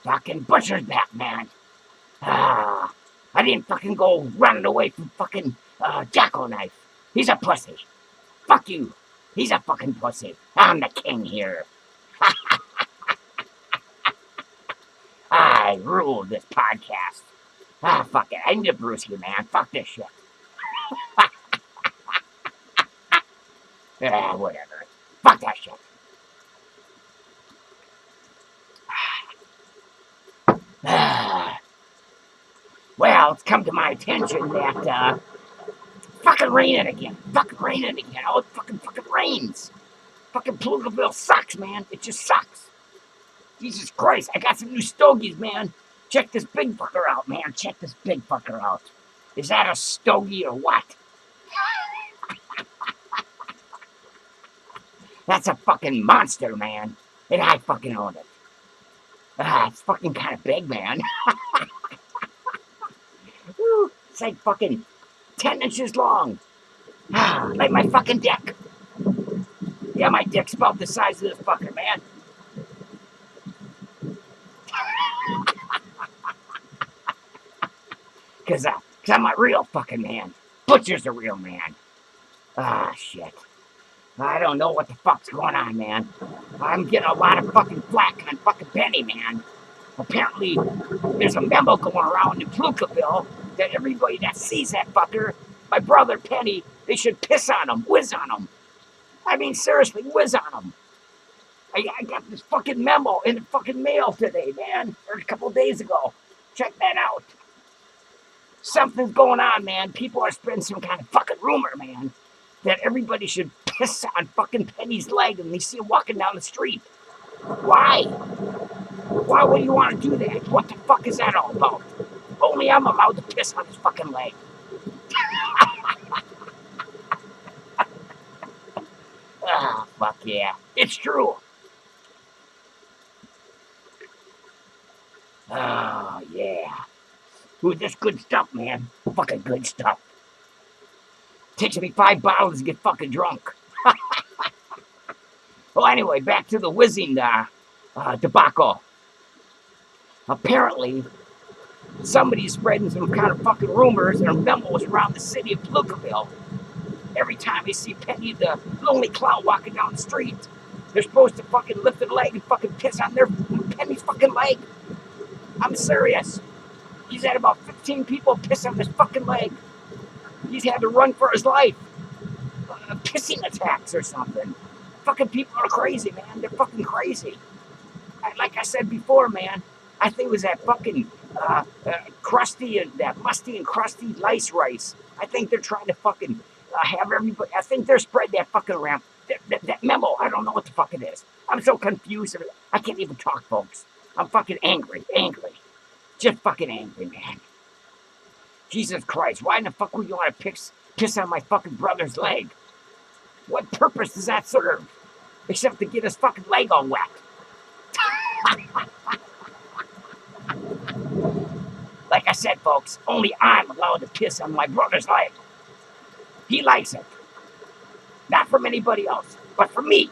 Fucking butcher's back, man. Ah, I didn't fucking go running away from fucking Jackknife. He's a pussy. Fuck you. He's a fucking pussy. I'm the king here. I rule this podcast. Fuck it. I need a brewski, man. Fuck this shit. Whatever. Fuck that shit. Well, it's come to my attention that, fucking raining again. Fucking raining again. Oh, it fucking rains. Fucking Pflugerville sucks, man. It just sucks. Jesus Christ. I got some new stogies, man. Check this big fucker out, man. Check this big fucker out. Is that a stogie or what? That's a fucking monster, man. And I fucking own it. It's fucking kind of big, man. It's like fucking 10 inches long. Like my fucking dick. Yeah, my dick's about the size of this fucker, man. Cause I'm a real fucking man. Butcher's a real man. Shit. I don't know what the fuck's going on, man. I'm getting a lot of fucking flack on fucking Penny, man. Apparently, there's a memo going around in Pflugerville that everybody that sees that fucker, my brother Penny, they should piss on him, whiz on him. I mean, seriously, whiz on him. I got this fucking memo in the fucking mail today, man, or a couple days ago. Check that out. Something's going on, man. People are spreading some kind of fucking rumor, man, that everybody should piss on fucking Penny's leg when they see him walking down the street. Why? Why would you want to do that? What the fuck is that all about? Only I'm allowed to piss on his fucking leg. Fuck yeah. It's true. Oh, yeah. Ooh, this good stuff, man. Fucking good stuff. Takes me 5 bottles to get fucking drunk. Well, anyway, back to the Wheezing debacle. Apparently, somebody's spreading some kind of fucking rumors and memos around the city of Pflugerville. Every time they see Penny, the lonely clown, walking down the street, they're supposed to fucking lift their leg and fucking piss on Penny's fucking leg. I'm serious. He's had about 15 people piss on his fucking leg. He's had to run for his life. Pissing attacks or something. Fucking people are crazy, man. They're fucking crazy. Like I said before, man, I think it was that fucking crusty and that musty and crusty lice rice. I think they're trying to fucking have everybody. I think they're spreading that fucking around. That memo, I don't know what the fuck it is. I'm so confused. I can't even talk, folks. I'm fucking angry. Just fucking angry, man. Jesus Christ, why in the fuck would you want to piss on my fucking brother's leg? What purpose does that serve? Except to get his fucking leg all wet. Like I said, folks, only I'm allowed to piss on my brother's leg. He likes it. Not from anybody else, but for me.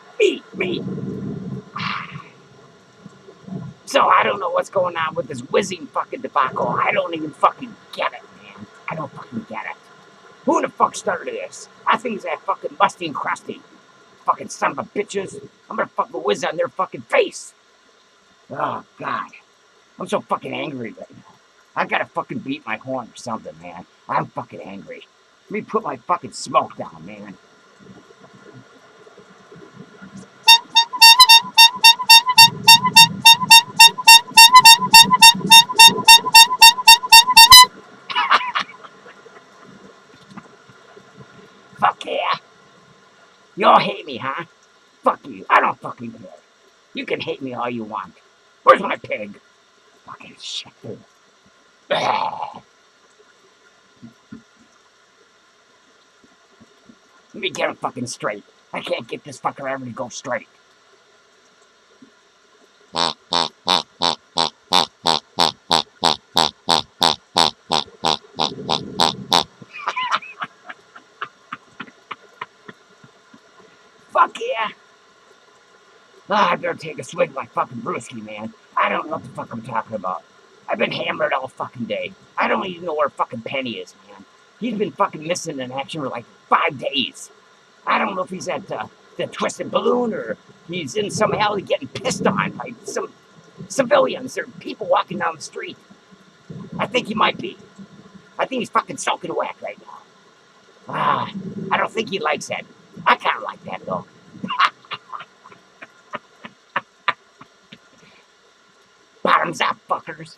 So I don't know what's going on with this Wheezing fucking debacle. I don't even fucking get it, man. I don't fucking get it. Who the fuck started this? I think it's that fucking musty and crusty. Fucking son of a bitches. I'm gonna fucking whiz on their fucking face. Oh, God. I'm so fucking angry right now. I gotta fucking beat my horn or something, man. I'm fucking angry. Let me put my fucking smoke down, man. Fuck yeah. You all hate me, huh? Fuck you. I don't fucking care. You can hate me all you want. Where's my pig? Fucking shit, dude. Let me get him fucking straight. I can't get this fucker ever to go straight. Fuck yeah. I better take a swig of my fucking brewski, man. I don't know what the fuck I'm talking about. I've been hammered all fucking day. I don't even know where fucking Penny is, man. He's been fucking missing in action for like 5 days. I don't know if he's at the Twisted Balloon or he's in some alley getting pissed on by some civilians or people walking down the street. I think he might be. I think he's fucking soaking wet right now. I don't think he likes that. I kind of like that though. Bottoms up, fuckers.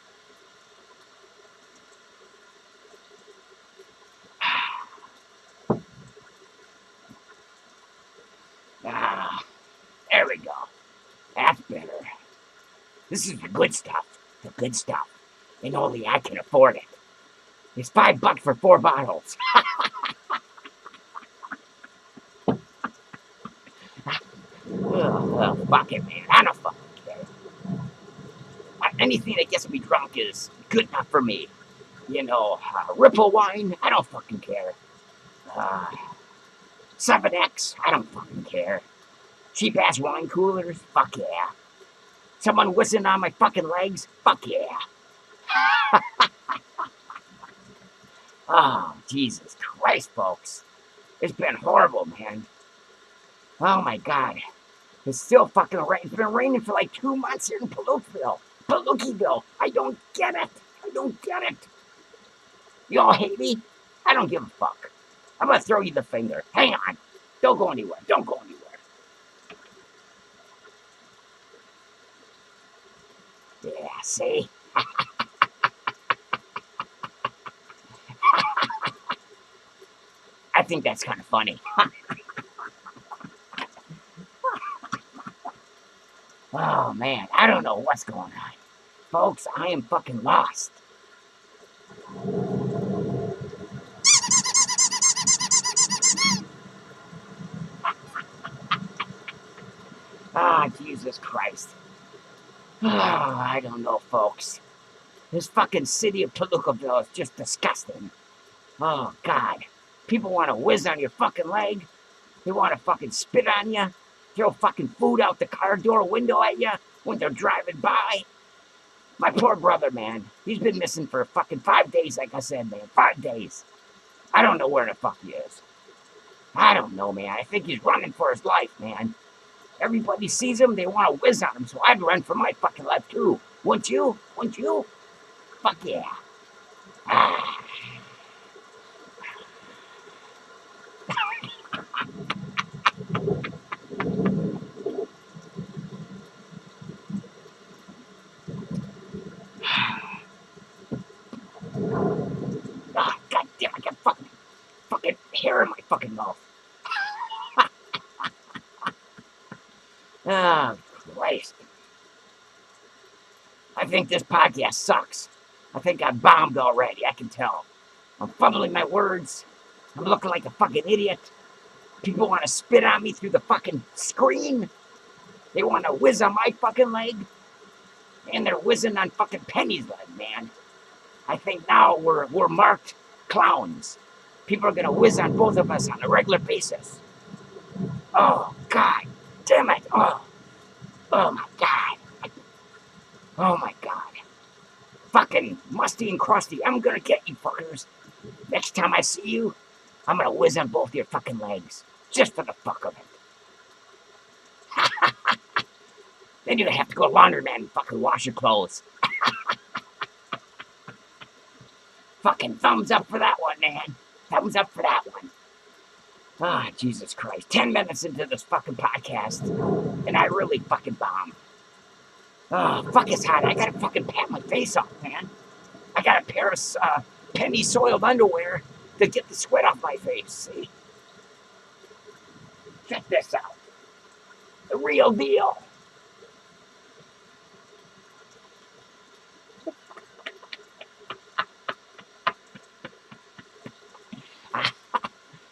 Ah, there we go. That's better. This is the good stuff. The good stuff. And only I can afford it. It's $5 for 4 bottles. Fuck it, man. I don't fucking care. Anything that gets me drunk is good enough for me. You know, Ripple wine, I don't fucking care. 7X, I don't fucking care. Cheap ass wine coolers, fuck yeah. Someone whistling on my fucking legs, fuck yeah. Oh, Jesus Christ, folks. It's been horrible, man. Oh my God. It's still fucking rain. It's been raining for like 2 months here in Palookiville. I don't get it. I don't get it. You all hate me? I don't give a fuck. I'm gonna throw you the finger. Hang on. Don't go anywhere. Don't go anywhere. Yeah, see? I think that's kind of funny. Oh, man. I don't know what's going on. Folks, I am fucking lost. Ah, Jesus Christ. Oh, I don't know, folks. This fucking city of Palookaville is just disgusting. Oh, God. People want to whiz on your fucking leg. They want to fucking spit on you. Throw fucking food out the car door window at you when they're driving by. My poor brother, man. He's been missing for fucking 5 days, like I said, man. 5 days. I don't know where the fuck he is. I don't know, man. I think he's running for his life, man. Everybody sees him, they want to whiz on him, so I'd run for my fucking life, too. Wouldn't you? Wouldn't you? Fuck yeah. Ah. Ah, God damn, I got fucking hair in my fucking mouth. Oh, Christ. I think this podcast sucks. I think I bombed already, I can tell. I'm fumbling my words. I'm looking like a fucking idiot. People want to spit on me through the fucking screen. They want to whiz on my fucking leg. And they're whizzing on fucking Penny's leg, man. I think now we're marked clowns. People are going to whiz on both of us on a regular basis. Oh, God damn it. Oh my God. Oh, my God. Fucking Musty and Krusty, I'm going to get you fuckers. Next time I see you, I'm going to whiz on both your fucking legs. Just for the fuck of it. Then you're going to have to go to laundromat and fucking wash your clothes. Fucking thumbs up for that one, man. Thumbs up for that one. Ah, Jesus Christ. 10 minutes into this fucking podcast, and I really fucking bombed. Oh, fuck, it's hot. I gotta fucking pat my face off, man. I got a pair of penny soiled underwear to get the sweat off my face, see? Check this out. The real deal.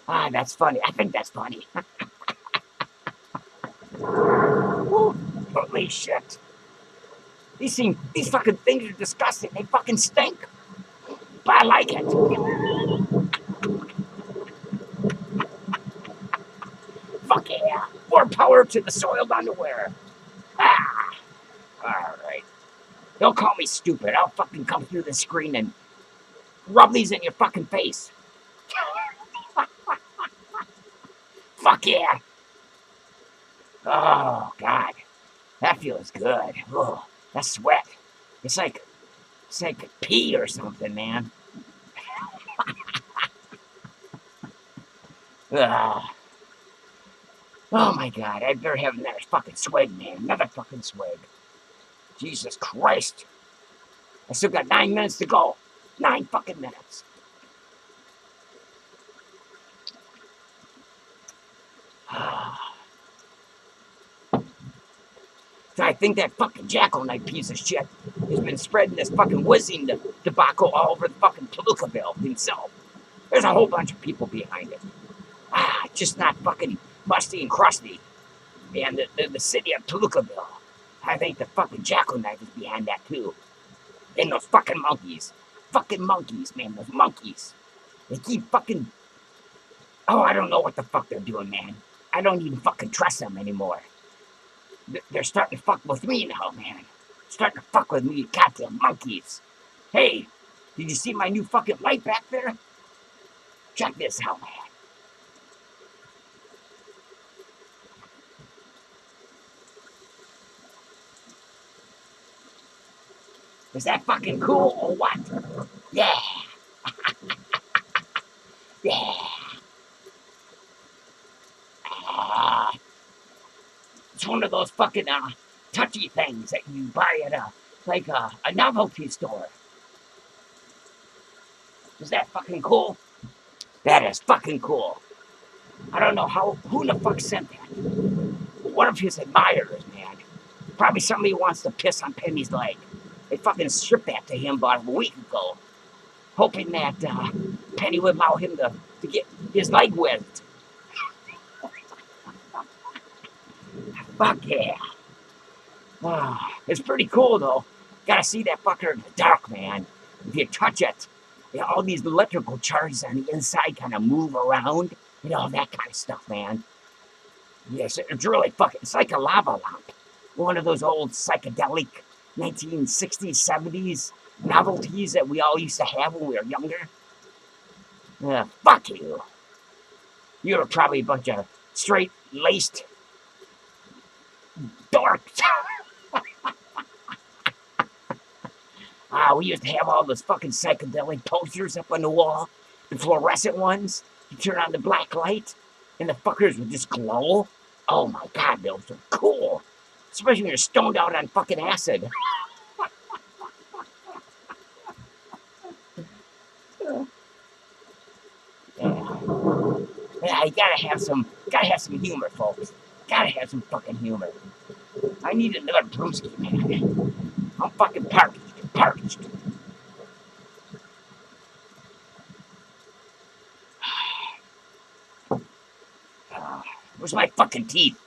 Ah, that's funny. I think that's funny. Holy shit. These fucking things are disgusting. They fucking stink. But I like it. Fuck yeah. More power to the soiled underwear. Ah. Alright. Don't call me stupid. I'll fucking come through the screen and rub these in your fucking face. Fuck yeah. Oh, God. That feels good. Oh, that sweat. It's like pee or something, man. Ugh. Oh my God, I better have another fucking swig, man. Another fucking swig. Jesus Christ. I still got 9 minutes to go. 9 fucking minutes. So I think that fucking jackknife piece of shit has been spreading this fucking Wheezing debacle all over the fucking Palookaville himself. There's a whole bunch of people behind it. Just not fucking Musty and Krusty and the city of Palookaville. I think the fucking jackknife is behind that too. And those fucking monkeys. Fucking monkeys, man. Those monkeys. They keep fucking... Oh, I don't know what the fuck they're doing, man. I don't even fucking trust them anymore. They're starting to fuck with me now, man. Starting to fuck with me, goddamn monkeys. Hey, did you see my new fucking light back there? Check this out, man. Is that fucking cool or what? Yeah. Yeah. It's one of those fucking touchy things that you buy at a novelty store. Is that fucking cool? That is fucking cool. I don't know who the fuck sent that. One of his admirers, man. Probably somebody who wants to piss on Penny's leg. They fucking stripped that to him about a week ago, hoping that Penny would allow him to get his leg whipped. Fuck yeah. It's pretty cool, though. Gotta see that fucker in the dark, man. If you touch it, all these electrical charges on the inside kind of move around, all that kind of stuff, man. Yes, it's really fucking, it's like a lava lamp. One of those old psychedelic 1960s, 70s novelties that we all used to have when we were younger. Fuck you. You're probably a bunch of straight-laced dorks. We used to have all those fucking psychedelic posters up on the wall, the fluorescent ones. You turn on the black light, and the fuckers would just glow. Oh my God, those are cool. Especially when you're stoned out on fucking acid. Yeah, you gotta have some humor, folks. Gotta have some fucking humor. I need another brewski, man. I'm fucking parched. Where's my fucking teeth?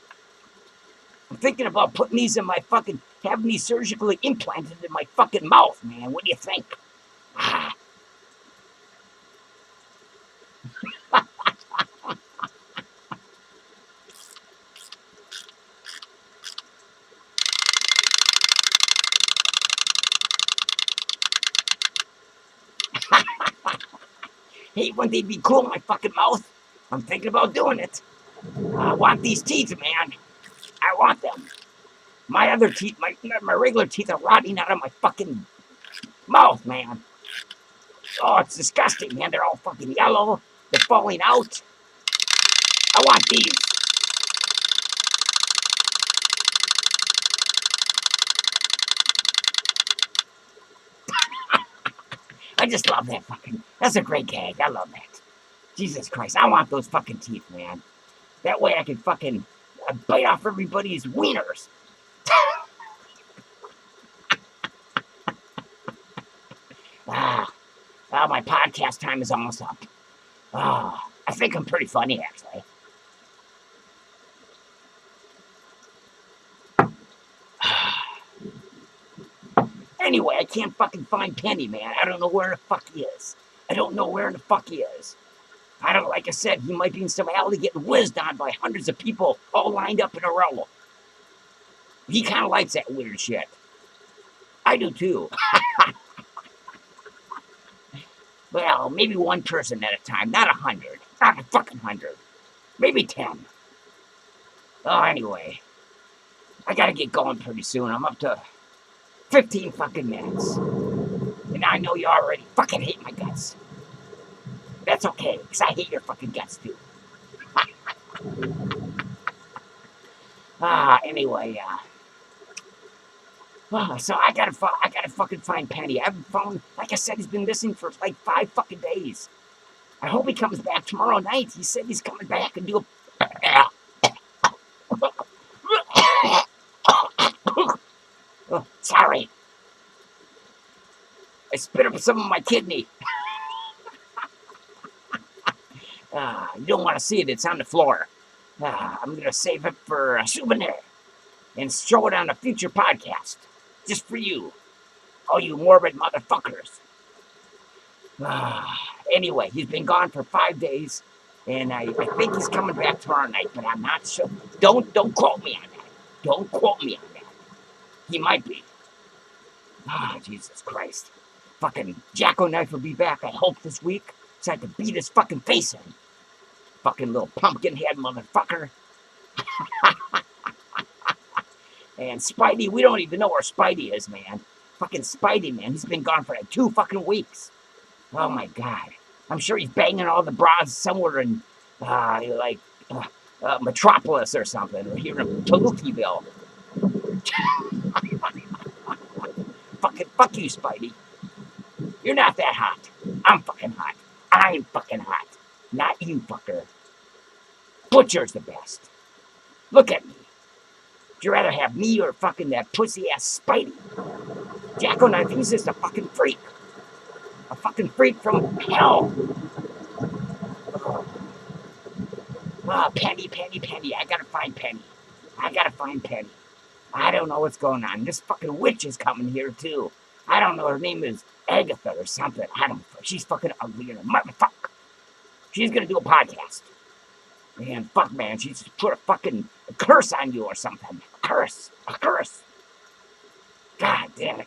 I'm thinking about putting these in my fucking, having these surgically implanted in my fucking mouth, man. What do you think? Hey, wouldn't they be cool in my fucking mouth? I'm thinking about doing it. I want these teeth, man. I want them. My other teeth, my regular teeth are rotting out of my fucking mouth, man. Oh, it's disgusting, man. They're all fucking yellow. They're falling out. I want these. I just love that fucking, that's a great gag. I love that. Jesus Christ, I want those fucking teeth, man. That way I can fucking bite off everybody's wieners. My podcast time is almost up. I think I'm pretty funny, actually. Anyway, I can't fucking find Penny, man. I don't know where the fuck he is. Like I said, he might be in some alley getting whizzed on by hundreds of people all lined up in a row. He kind of likes that weird shit. I do too. Well, maybe one person at a time, not 100. Not a fucking 100. Maybe 10. Oh, anyway. I gotta get going pretty soon. I'm up to 15 fucking minutes. And I know you already fucking hate my guts. That's okay, because I hate your fucking guts too. Anyway, so I gotta fucking find Penny. I haven't found, like I said, he's been missing for like 5 fucking days. I hope he comes back tomorrow night. He said he's coming back and do a... Oh, sorry. I spit up some of my kidney. You don't want to see it. It's on the floor. I'm going to save it for a souvenir and show it on a future podcast. Just for you. All you morbid motherfuckers. Anyway, he's been gone for 5 days, and I think he's coming back tomorrow night, but I'm not sure. Don't quote me on that. Don't quote me on that. He might be. Jesus Christ. Fucking Jackknife will be back, I hope, this week, so I can beat his fucking face in. Fucking little pumpkin head motherfucker. And Spidey, we don't even know where Spidey is, man. Fucking Spidey, man. He's been gone for like 2 fucking weeks. Oh my God. I'm sure he's banging all the bras somewhere in, Metropolis or something, or here in Tolukiville. Fuck you, Spidey. You're not that hot. I'm fucking hot. I'm fucking hot. Not you, fucker. Butcher's the best. Look at me. Would you rather have me or fucking that pussy-ass Spidey? Jackknife, he's just a fucking freak. A fucking freak from hell. Penny. I gotta find Penny. I don't know what's going on. This fucking witch is coming here, too. I don't know. Her name is Agatha or something. I don't know. She's fucking ugly and a motherfucker. She's gonna do a podcast. Man, fuck, man. She's put a fucking curse on you or something. A curse. God damn it.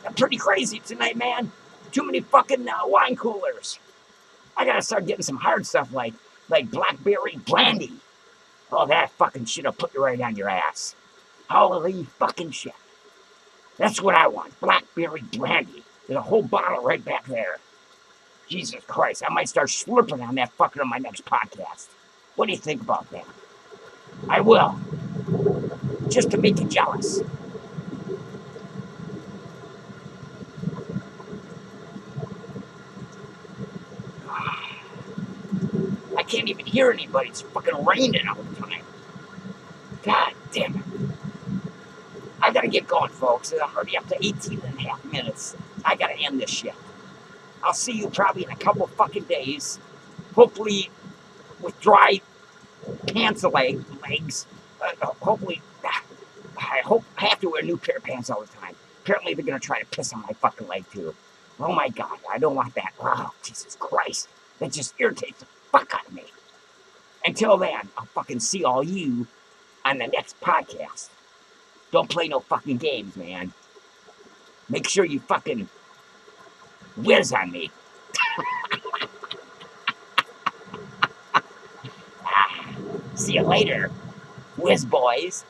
I'm pretty crazy tonight, man. Too many fucking wine coolers. I gotta start getting some hard stuff like blackberry brandy. Oh, that fucking shit'll put you right on your ass. Holy fucking shit. That's what I want. Blackberry brandy. There's a whole bottle right back there. Jesus Christ. I might start slurping on that fucker on my next podcast. What do you think about that? I will. Just to make you jealous. I can't even hear anybody. It's fucking raining all the time. God damn it. I gotta get going, folks. I'm already up to 18 and a half minutes. I gotta end this shit. I'll see you probably in a couple fucking days. Hopefully with dry pants legs. Hopefully, I have to wear a new pair of pants all the time. Apparently they're gonna try to piss on my fucking leg too. Oh my God, I don't want that. Oh, Jesus Christ. That just irritates the fuck out of me. Until then, I'll fucking see all you on the next podcast. Don't play no fucking games, man. Make sure you fucking whiz on me. See you later, whiz boys.